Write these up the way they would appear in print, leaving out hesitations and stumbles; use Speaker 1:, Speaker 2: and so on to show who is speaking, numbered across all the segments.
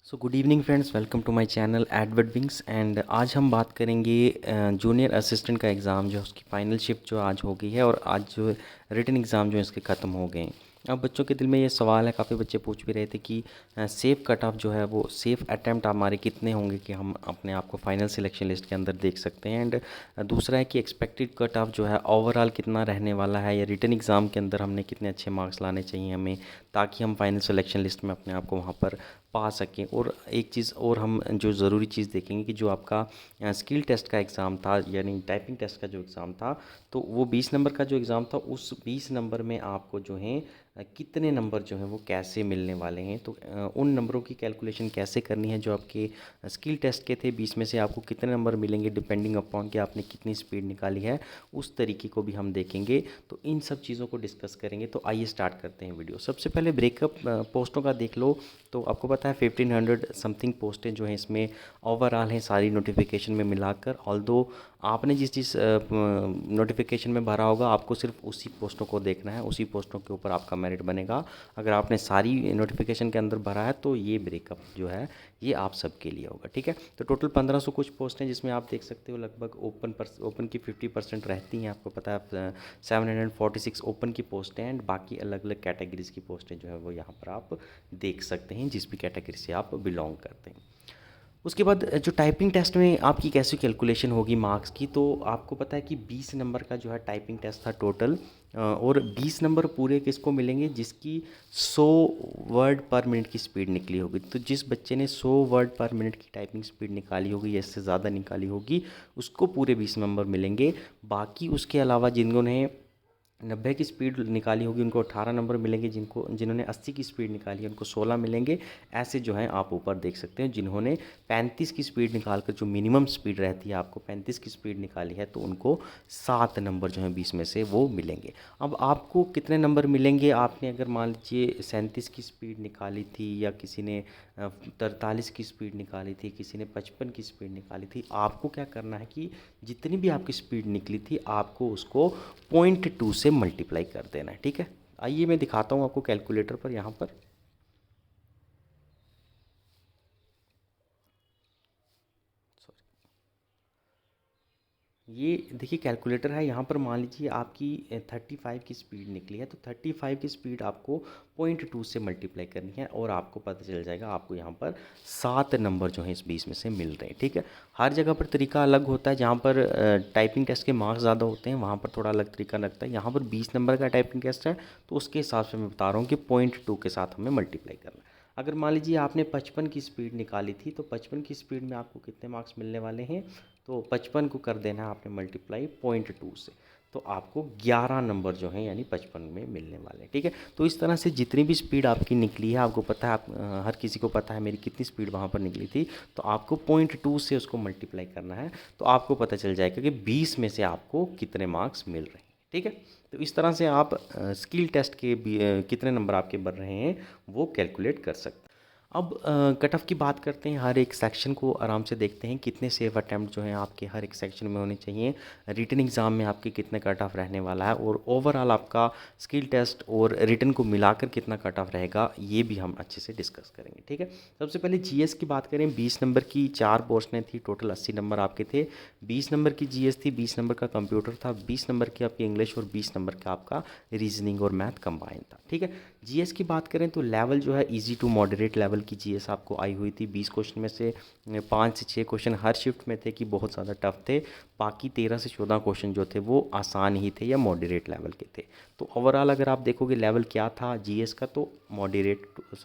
Speaker 1: So good evening friends, welcome to my channel Edward Wings. And आज हम बात करेंगे जूनियर असिस्टेंट का एग्ज़ाम जो है उसकी फाइनल शिफ्ट जो आज हो गई है और आज जो रिटन एग्ज़ाम जो है इसके ख़त्म हो गए हैं। अब बच्चों के दिल में ये सवाल है, काफ़ी बच्चे पूछ भी रहे थे कि सेफ़ कट ऑफ जो है वो सेफ़ अटैम्प्ट हमारे कितने होंगे कि हम अपने आप को फाइनल सिलेक्शन लिस्ट के अंदर देख सकते हैं। एंड दूसरा है कि एक्सपेक्टेड कट ऑफ जो है ओवरऑल कितना रहने वाला है, या रिटन एग्ज़ाम के अंदर हमने कितने अच्छे मार्क्स लाने चाहिए हमें, ताकि हम फाइनल सिलेक्शन लिस्ट में अपने आप को वहाँ पर पा सकें। और एक चीज़ और हम जो ज़रूरी चीज़ देखेंगे कि जो आपका स्किल टेस्ट का एग्ज़ाम था, यानी टाइपिंग टेस्ट का जो एग्ज़ाम था, तो वो 20 नंबर का जो एग्ज़ाम था, उस 20 नंबर में आपको जो है कितने नंबर जो हैं वो कैसे मिलने वाले हैं। तो उन नंबरों की कैलकुलेशन कैसे करनी है। जो आपके स्किल टेस्ट के थे 20 में से आपको कितने नंबर मिलेंगे डिपेंडिंग अपॉन कि आपने कितनी स्पीड निकाली है, उस तरीके को भी हम देखेंगे। तो इन सब चीज़ों को डिस्कस करेंगे। तो आइए स्टार्ट करते हैं वीडियो। सबसे पहले ब्रेकअप पोस्टों का देख लो। तो आपको पता है 1500 समथिंग पोस्टें जो हैं इसमें ओवरऑल हैं सारी नोटिफिकेशन में मिलाकर। ऑल्दो आपने जिस जिस नोटिफिकेशन में भरा होगा, आपको सिर्फ उसी पोस्टों को देखना है, उसी पोस्टों के ऊपर आपका मेरिट बनेगा। अगर आपने सारी नोटिफिकेशन के अंदर भरा है तो ये ब्रेकअप जो है ये आप सबके लिए होगा, ठीक है। तो टोटल 1500 कुछ पोस्ट हैं, जिसमें आप देख सकते हो लगभग ओपन की 50% रहती हैं। आपको पता है 746 ओपन की पोस्टें हैं, एंड बाकी अलग अलग कैटेगरीज़ की पोस्टें जो है वो यहाँ पर आप देख सकते हैं, जिस भी कैटेगरी से आप बिलोंग करते हैं। उसके बाद जो टाइपिंग टेस्ट में आपकी कैसी कैलकुलेशन होगी मार्क्स की, तो आपको पता है कि 20 नंबर का जो है टाइपिंग टेस्ट था टोटल। और 20 नंबर पूरे किसको मिलेंगे, जिसकी 100 वर्ड पर मिनट की स्पीड निकली होगी। तो जिस बच्चे ने 100 वर्ड पर मिनट की टाइपिंग स्पीड निकाली होगी या इससे ज़्यादा निकाली होगी, उसको पूरे 20 नंबर मिलेंगे। बाकी उसके अलावा जिन्होंने 90 की स्पीड निकाली होगी उनको 18 नंबर मिलेंगे, जिन्होंने 80 की स्पीड निकाली है उनको 16 मिलेंगे। ऐसे जो हैं आप ऊपर देख सकते हैं। जिन्होंने 35 की स्पीड निकाल कर, जो मिनिमम स्पीड रहती है आपको 35 की स्पीड निकाली है, तो उनको 7 नंबर जो हैं 20 में से वो मिलेंगे। अब आपको कितने नंबर मिलेंगे, आपने अगर मान लीजिए 37 की स्पीड निकाली थी, या किसी ने 43 की स्पीड निकाली थी, किसी ने 55 की स्पीड निकाली थी, आपको क्या करना है कि जितनी भी आपकी स्पीड निकली थी आपको उसको 0.2 से मल्टीप्लाई कर देना है, ठीक है। आइए मैं दिखाता हूँ आपको कैलकुलेटर पर। यहाँ पर ये देखिए कैलकुलेटर है। यहाँ पर मान लीजिए आपकी 35 की स्पीड निकली है, तो 35 की स्पीड आपको 0.2 से मल्टीप्लाई करनी है, और आपको पता चल जाएगा आपको यहाँ पर 7 नंबर जो हैं इस 20 में से मिल रहे हैं, ठीक है। हर जगह पर तरीका अलग होता है। जहाँ पर टाइपिंग टेस्ट के मार्क्स ज़्यादा होते हैं वहाँ पर थोड़ा अलग तरीका लगता है। यहाँ पर 20 नंबर का टाइपिंग टेस्ट है, तो उसके हिसाब से मैं बता रहा हूँ कि 0.2 के साथ हमें मल्टीप्लाई करना है। अगर मान लीजिए आपने 55 की स्पीड निकाली थी, तो 55 की स्पीड में आपको कितने मार्क्स मिलने वाले हैं, तो 55 को कर देना है आपने मल्टीप्लाई 0.2 से, तो आपको 11 नंबर जो हैं यानी 55 में मिलने वाले हैं, ठीक है। तो इस तरह से जितनी भी स्पीड आपकी निकली है, आपको पता है, आप हर किसी को पता है मेरी कितनी स्पीड वहाँ पर निकली थी, तो आपको 0.2 से उसको मल्टीप्लाई करना है, तो आपको पता चल जाएगा कि 20 में से आपको कितने मार्क्स मिल रहे हैं, ठीक है। तो इस तरह से आप स्किल टेस्ट के कितने नंबर आपके बन रहे हैं वो कैलकुलेट कर सकते हैं। अब कट ऑफ की बात करते हैं। हर एक सेक्शन को आराम से देखते हैं, कितने सेफ अटैम्प्ट जो हैं आपके हर एक सेक्शन में होने चाहिए, रिटन एग्ज़ाम में आपके कितने कट ऑफ रहने वाला है, और ओवरऑल आपका स्किल टेस्ट और रिटन को मिलाकर कितना कट ऑफ रहेगा, ये भी हम अच्छे से डिस्कस करेंगे, ठीक है। सबसे पहले जीएस की बात करें। 20 नंबर की 4 पोस्टें थी, टोटल 80 नंबर आपके थे। 20 नंबर की जीएस थी, 20 नंबर का कंप्यूटर था, 20 नंबर की आपकी इंग्लिश, और 20 नंबर का आपका रीजनिंग और मैथ कंबाइन था, ठीक है। जीएस की बात करें तो लेवल जो है इजी टू मॉडरेट लेवल की जीएस आपको आई हुई थी। 20 क्वेश्चन में से 5 से 6 क्वेश्चन हर शिफ्ट में थे कि बहुत ज़्यादा टफ थे। बाकी 13 से 14 क्वेश्चन जो थे वो आसान ही थे या मॉडरेट लेवल के थे। तो ओवरऑल अगर आप देखोगे लेवल क्या था जीएस का, तो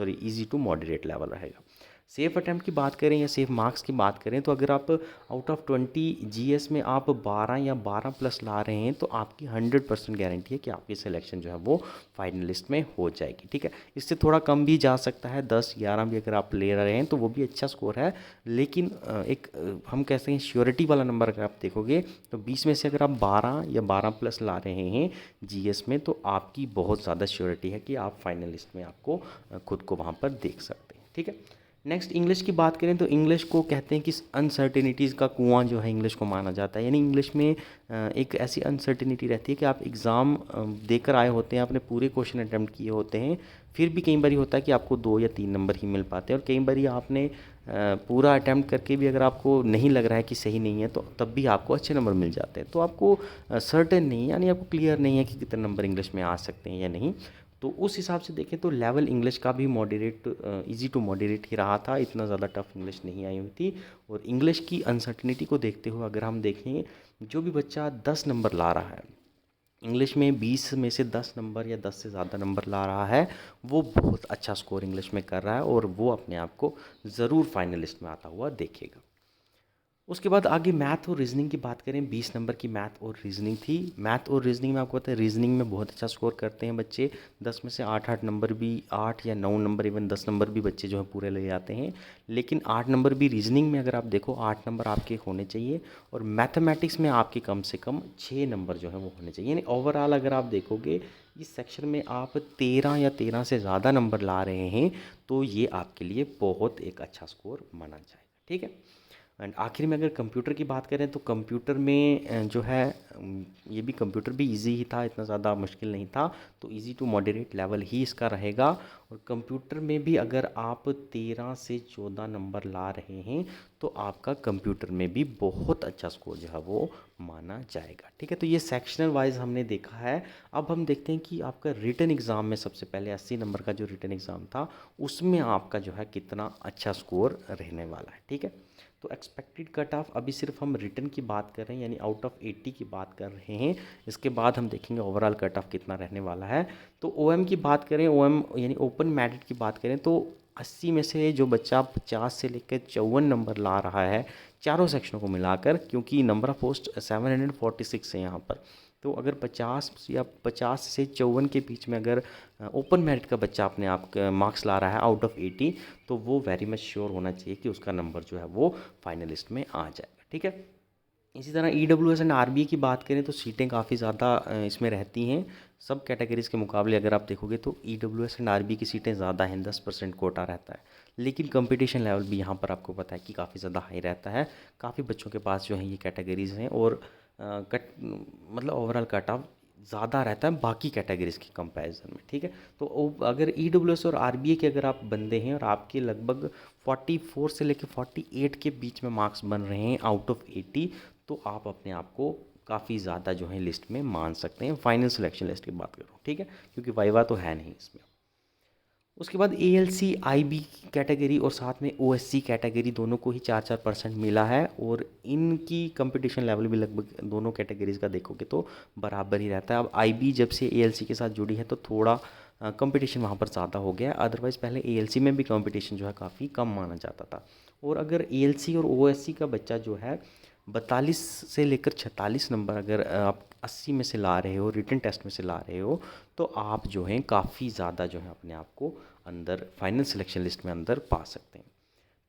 Speaker 1: इजी टू मॉडरेट लेवल रहेगा। सेफ़ अटैम्प्ट की बात करें या सेफ़ मार्क्स की बात करें, तो अगर आप आउट ऑफ 20 जीएस में आप 12 या 12 प्लस ला रहे हैं, तो आपकी 100% गारंटी है कि आपकी सिलेक्शन जो है वो फाइनलिस्ट में हो जाएगी, ठीक है। इससे थोड़ा कम भी जा सकता है, 10-11 भी अगर आप ले रहे हैं तो वो भी अच्छा स्कोर है। लेकिन हम कहते हैं श्योरिटी वाला नंबर अगर आप देखोगे, तो 20 में से अगर आप 12 या 12 प्लस ला रहे हैं जीएस में, तो आपकी बहुत ज़्यादा श्योरिटी है कि आप फाइनलिस्ट में आपको खुद को वहाँ पर देख सकते हैं, ठीक है। नेक्स्ट इंग्लिश की बात करें तो इंग्लिश को कहते हैं कि अनसर्टेनिटीज़ का कुआं जो है इंग्लिश को माना जाता है। यानी इंग्लिश में एक ऐसी अनसर्टेनिटी रहती है कि आप एग्ज़ाम देकर आए होते हैं, आपने पूरे क्वेश्चन अटैम्प्ट किए होते हैं, फिर भी कई बार होता है कि आपको 2 या 3 नंबर ही मिल पाते हैं। और कई बार आपने पूरा अटैम्प्ट करके भी अगर आपको नहीं लग रहा है कि सही नहीं है तो तब भी आपको अच्छे नंबर मिल जाते हैं। तो आपको सर्टेन नहीं, यानी आपको क्लियर नहीं है कि कितने नंबर इंग्लिश में आ सकते हैं या नहीं। तो उस हिसाब से देखें तो लेवल इंग्लिश का भी मॉडरेट, इजी टू मॉडरेट ही रहा था, इतना ज़्यादा टफ इंग्लिश नहीं आई हुई थी। और इंग्लिश की अनसर्टिनिटी को देखते हुए अगर हम देखें, जो भी बच्चा 10 नंबर ला रहा है इंग्लिश में, 20 में से 10 नंबर या 10 से ज़्यादा नंबर ला रहा है, वो बहुत अच्छा स्कोर इंग्लिश में कर रहा है और वो अपने आप को ज़रूर फाइनलिस्ट में आता हुआ देखेगा। उसके बाद आगे मैथ और रीजनिंग की बात करें, 20 नंबर की मैथ और रीजनिंग थी। मैथ और रीजनिंग में आपको पता है रीजनिंग में बहुत अच्छा स्कोर करते हैं बच्चे, 10 में से 8 नंबर भी, 8 या 9 नंबर, इवन 10 नंबर भी बच्चे जो है पूरे ले जाते हैं। लेकिन 8 नंबर भी रीजनिंग में अगर आप देखो, 8 नंबर आपके होने चाहिए। और मैथमेटिक्स में आपके कम से कम 6 नंबर जो है वो होने चाहिए। यानी ओवरऑल अगर आप देखोगे इस सेक्शन में आप 13 या 13 से ज़्यादा नंबर ला रहे हैं तो ये आपके लिए बहुत एक अच्छा स्कोर माना जाएगा। ठीक है। एंड आखिर में अगर कंप्यूटर की बात करें तो कंप्यूटर में जो है ये भी कंप्यूटर भी इजी ही था, इतना ज़्यादा मुश्किल नहीं था। तो इजी टू मॉडरेट लेवल ही इसका रहेगा। और कंप्यूटर में भी अगर आप 13 से 14 नंबर ला रहे हैं तो आपका कंप्यूटर में भी बहुत अच्छा स्कोर जो है वो माना जाएगा। ठीक है। तो ये सेक्शनल वाइज हमने देखा है। अब हम देखते हैं कि आपका रिटन एग्ज़ाम में सबसे पहले 80 नंबर का जो रिटन एग्ज़ाम था उसमें आपका जो है कितना अच्छा स्कोर रहने वाला है। ठीक है। तो एक्सपेक्टेड कट ऑफ, अभी सिर्फ हम रिटन की बात कर रहे हैं, यानी आउट ऑफ 80 की बात कर रहे हैं। इसके बाद हम देखेंगे ओवरऑल कट ऑफ कितना रहने वाला है। तो ओएम की बात करें, ओएम यानी ओपन मेरिट की बात करें तो 80 में से जो बच्चा 50 से लेकर 54 नंबर ला रहा है चारों सेक्शनों को मिलाकर, क्योंकि नंबर ऑफ पोस्ट 746 है यहाँ पर, तो अगर 50 या 50 से 54 के बीच में अगर ओपन मेरिट का बच्चा अपने आप मार्क्स ला रहा है आउट ऑफ 80, तो वो वेरी मच श्योर होना चाहिए कि उसका नंबर जो है वो फाइनलिस्ट में आ जाएगा। ठीक है। इसी तरह ईडब्ल्यूएस एंड आरबीए की बात करें तो सीटें काफ़ी ज़्यादा इसमें रहती हैं। सब कैटेगरीज़ के मुकाबले अगर आप देखोगे तो ईडब्ल्यूएस एंड आरबीए की सीटें ज़्यादा हैं, 10% कोटा रहता है। लेकिन कंपटीशन लेवल भी यहाँ पर आपको पता है कि काफ़ी ज़्यादा हाई रहता है। काफ़ी बच्चों के पास जो है ये कैटेगरीज़ हैं और मतलब ओवरऑल कट ऑफ ज़्यादा रहता है बाकी कैटेगरीज़ के कंपैरिजन में। ठीक है। तो अगर ईडब्ल्यूएस और आरबीए के अगर आप बंदे हैं और आपके लगभग 44 से लेकर 48 के बीच में मार्क्स बन रहे हैं आउट ऑफ 80, तो आप अपने आप को काफ़ी ज़्यादा जो है लिस्ट में मान सकते हैं, फाइनल सिलेक्शन लिस्ट की बात करूँ। ठीक है। क्योंकि वाइवा तो है नहीं इसमें। उसके बाद एएलसी आईबी कैटेगरी और साथ में ओएससी कैटेगरी दोनों को ही 4-4% मिला है। और इनकी कंपटीशन लेवल भी लगभग दोनों कैटेगरीज़ का देखोगे तो बराबर ही रहता है। अब आईबी जब से एएलसी के साथ जुड़ी है तो थोड़ा कंपटीशन वहाँ पर ज़्यादा हो गया है। अदरवाइज़ पहले एएलसी में भी कंपटीशन जो है काफ़ी कम माना जाता था। और अगर एएलसी और ओएससी का बच्चा जो है 42 से लेकर 46 नंबर अगर आप 80 में से ला रहे हो, रिटन टेस्ट में से ला रहे हो, तो आप जो हैं काफ़ी ज़्यादा जो है अपने आप को अंदर फाइनल सिलेक्शन लिस्ट में अंदर पा सकते हैं।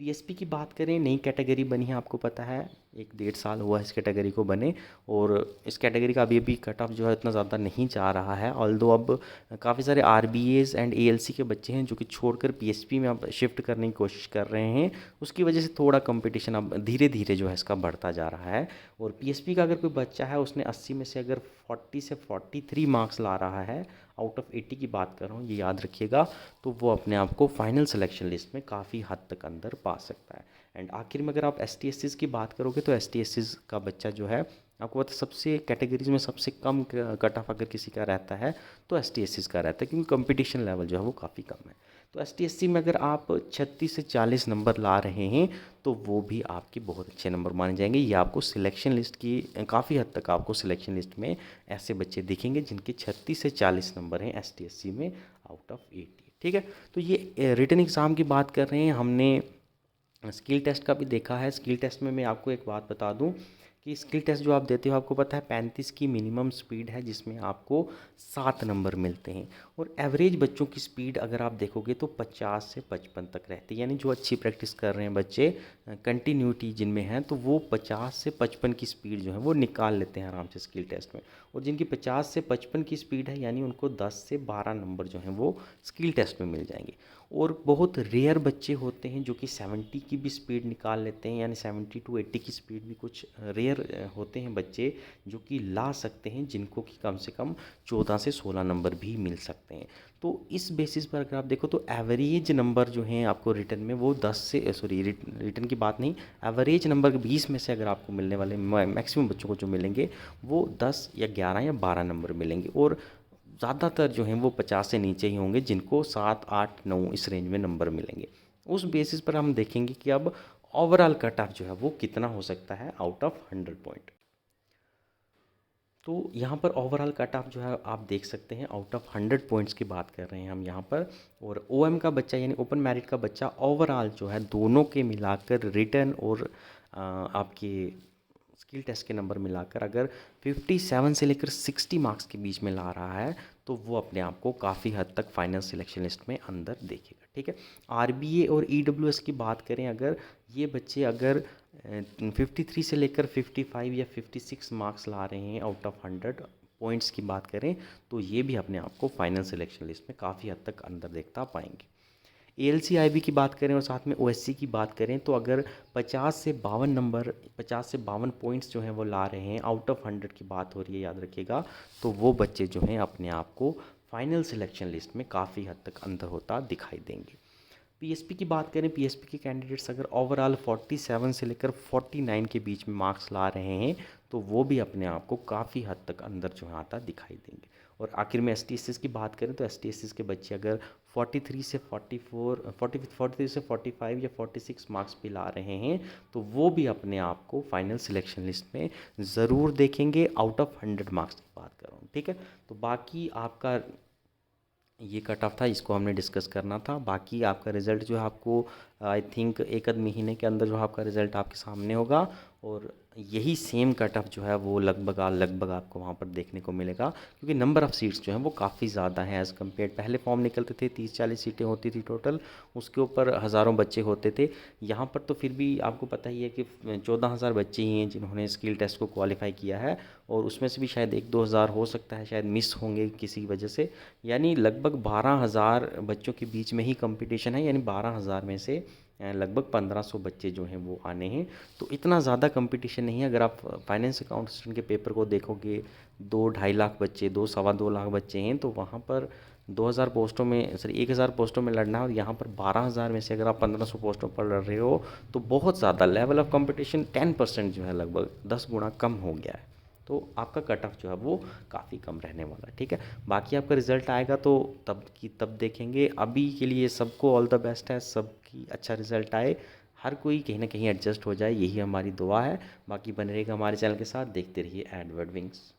Speaker 1: पीएसपी की बात करें, नई कैटेगरी बनी है, आपको पता है 1-1.5 साल हुआ इस कैटेगरी को बने। और इस कैटेगरी का अभी अभी कट ऑफ जो है इतना ज़्यादा नहीं जा रहा है। ऑल्दो अब काफ़ी सारे आरबीएस एंड एएलसी के बच्चे हैं जो कि छोड़कर पीएसपी में अब शिफ्ट करने की कोशिश कर रहे हैं। उसकी वजह से थोड़ा कंपटीशन अब धीरे धीरे जो है इसका बढ़ता जा रहा है। और पीएसपी का अगर कोई बच्चा है उसने 80 में से अगर 40 से 43 मार्क्स ला रहा है, आउट ऑफ 80 की बात कर रहा हूँ, ये याद रखिएगा, तो वो अपने आप को फाइनल सिलेक्शन लिस्ट में काफ़ी हद तक अंदर पा सकता है। एंड आखिर में अगर आप एस टी की बात करोगे तो एस टी का बच्चा जो है, आपको पता है सबसे कैटेगरीज में सबसे कम कट ऑफ अगर किसी का रहता है तो एस टी का रहता है, क्योंकि कंपटीशन लेवल जो है वो काफ़ी कम है। तो एस टी में अगर आप 36 से 40 नंबर ला रहे हैं तो वो भी आपके बहुत अच्छे नंबर माने जाएंगे। ये आपको सिलेक्शन लिस्ट की काफ़ी हद तक आपको सिलेक्शन लिस्ट में ऐसे बच्चे दिखेंगे जिनके 36 से 40 नंबर हैं एस में आउट ऑफ 80। ठीक है। तो ये रिटन एग्ज़ाम की बात कर रहे हैं। हमने स्किल टेस्ट का भी देखा है। स्किल टेस्ट में मैं आपको एक बात बता दूं कि स्किल टेस्ट जो आप देते हो, आपको पता है 35 की मिनिमम स्पीड है जिसमें आपको 7 नंबर मिलते हैं। और एवरेज बच्चों की स्पीड अगर आप देखोगे तो 50 से 55 तक रहती है। यानी जो अच्छी प्रैक्टिस कर रहे हैं बच्चे, कंटिन्यूटी जिनमें है, तो वो 50 से 55 की स्पीड जो है वो निकाल लेते हैं आराम से स्किल टेस्ट में। और जिनकी 50 से 55 की स्पीड है यानी उनको 10 से 12 नंबर जो हैं वो स्किल टेस्ट में मिल जाएंगे। और बहुत रेयर बच्चे होते हैं जो कि 70 की भी स्पीड निकाल लेते हैं, यानी 70 टू 80 की स्पीड भी कुछ रेयर होते हैं बच्चे जो कि ला सकते हैं, जिनको कि कम से कम 14 से 16 नंबर भी मिल सकते हैं। तो इस बेसिस पर अगर आप देखो तो एवरेज नंबर जो हैं आपको रिटन में वो 10 से सॉरी रिटन की बात नहीं, एवरेज नंबर 20 में से अगर आपको मिलने वाले मैक्सिमम बच्चों को जो मिलेंगे वो 10 या 11 या 12 नंबर मिलेंगे। और ज़्यादातर जो हैं वो 50 से नीचे ही होंगे, जिनको 7 8 9 इस रेंज में नंबर मिलेंगे। उस बेसिस पर हम देखेंगे कि अब ओवरऑल कट ऑफ जो है वो कितना हो सकता है आउट ऑफ 100 पॉइंट। तो यहाँ पर ओवरऑल कट ऑफ जो है आप देख सकते हैं, आउट ऑफ 100 पॉइंट्स की बात कर रहे हैं हम यहाँ पर। और ओएम का बच्चा यानी ओपन मेरिट का बच्चा ओवरऑल जो है दोनों के मिलाकर रिटन और आपके स्किल टेस्ट के नंबर मिलाकर अगर 57 से लेकर 60 मार्क्स के बीच में ला रहा है तो वो अपने आप को काफ़ी हद तक फाइनल सिलेक्शन लिस्ट में अंदर देखेगा। ठीक है, आरबीए और ईडब्ल्यूएस की बात करें, अगर ये बच्चे अगर 53 से लेकर 55 या 56 मार्क्स ला रहे हैं आउट ऑफ 100 पॉइंट्स की बात करें, तो ये भी अपने आप को फाइनल सिलेक्शन लिस्ट में काफ़ी हद तक अंदर देखता पाएंगे। एएलसीआईबी की बात करें और साथ में ओएससी की बात करें, तो अगर 50 से 52 नंबर 50 से 52 पॉइंट्स जो हैं वो ला रहे हैं, आउट ऑफ 100 की बात हो रही है याद रखिएगा, तो वो बच्चे जो हैं अपने आप को फाइनल सिलेक्शन लिस्ट में काफ़ी हद तक अंदर होता दिखाई देंगे। पीएसपी की बात करें, पीएसपी के कैंडिडेट्स अगर ओवरऑल 47 से लेकर 49 के बीच में मार्क्स ला रहे हैं, तो वो भी अपने आप को काफ़ी हद तक अंदर जो है आता दिखाई देंगे। और आखिर में एसटीएसएस की बात करें तो एसटीएसएस के बच्चे अगर 43 से 45 या 46 मार्क्स भी ला रहे हैं, तो वो भी अपने आप को फाइनल सिलेक्शन लिस्ट में ज़रूर देखेंगे, आउट ऑफ 100 मार्क्स की बात कर रहा हूँ। ठीक है, तो बाकी आपका ये कट ऑफ था, इसको हमने डिस्कस करना था। बाकी आपका रिज़ल्ट जो है आपको आई थिंक एक आध महीने के अंदर जो है आपका रिज़ल्ट आपके सामने होगा। और यही सेम कट ऑफ जो है वो लगभग आपको वहाँ पर देखने को मिलेगा, क्योंकि नंबर ऑफ़ सीट्स जो हैं वो काफ़ी ज़्यादा हैं एज़ कम्पेयर। पहले फॉर्म निकलते थे 30-40 सीटें होती थी टोटल, उसके ऊपर हज़ारों बच्चे होते थे। यहाँ पर तो फिर भी आपको पता ही है कि 14,000 बच्चे ही हैं जिन्होंने स्किल टेस्ट को क्वालिफाई किया है, और उसमें से भी शायद 1-2 हज़ार हो सकता है शायद मिस होंगे किसी वजह से। यानी लगभग 12,000 बच्चों के बीच में ही कंपटीशन है, यानी 12,000 में से लगभग 1500 बच्चे जो हैं वो आने हैं। तो इतना ज़्यादा कंपटीशन नहीं है। अगर आप फाइनेंस अकाउंट असिस्टेंट के पेपर को देखोगे, 2-2.5 लाख बच्चे, 2-2.25 लाख बच्चे हैं, तो वहाँ पर 2,000 पोस्टों में सॉरी 1,000 पोस्टों में लड़ना है, और यहाँ पर 12,000 में से अगर आप 1500 पोस्टों पर लड़ रहे हो, तो बहुत ज़्यादा लेवल ऑफ कंपटीशन 10% जो है लगभग 10 गुना कम हो गया है। तो आपका कट ऑफ जो है वो काफ़ी कम रहने वाला है। ठीक है, बाकी आपका रिज़ल्ट आएगा तो तब देखेंगे। अभी के लिए सबको ऑल द बेस्ट है, सबकी अच्छा रिज़ल्ट आए, हर कोई कहीं ना कहीं एडजस्ट हो जाए, यही हमारी दुआ है। बाकी बने रहेगा हमारे चैनल के साथ, देखते रहिए एडवर्ड विंग्स।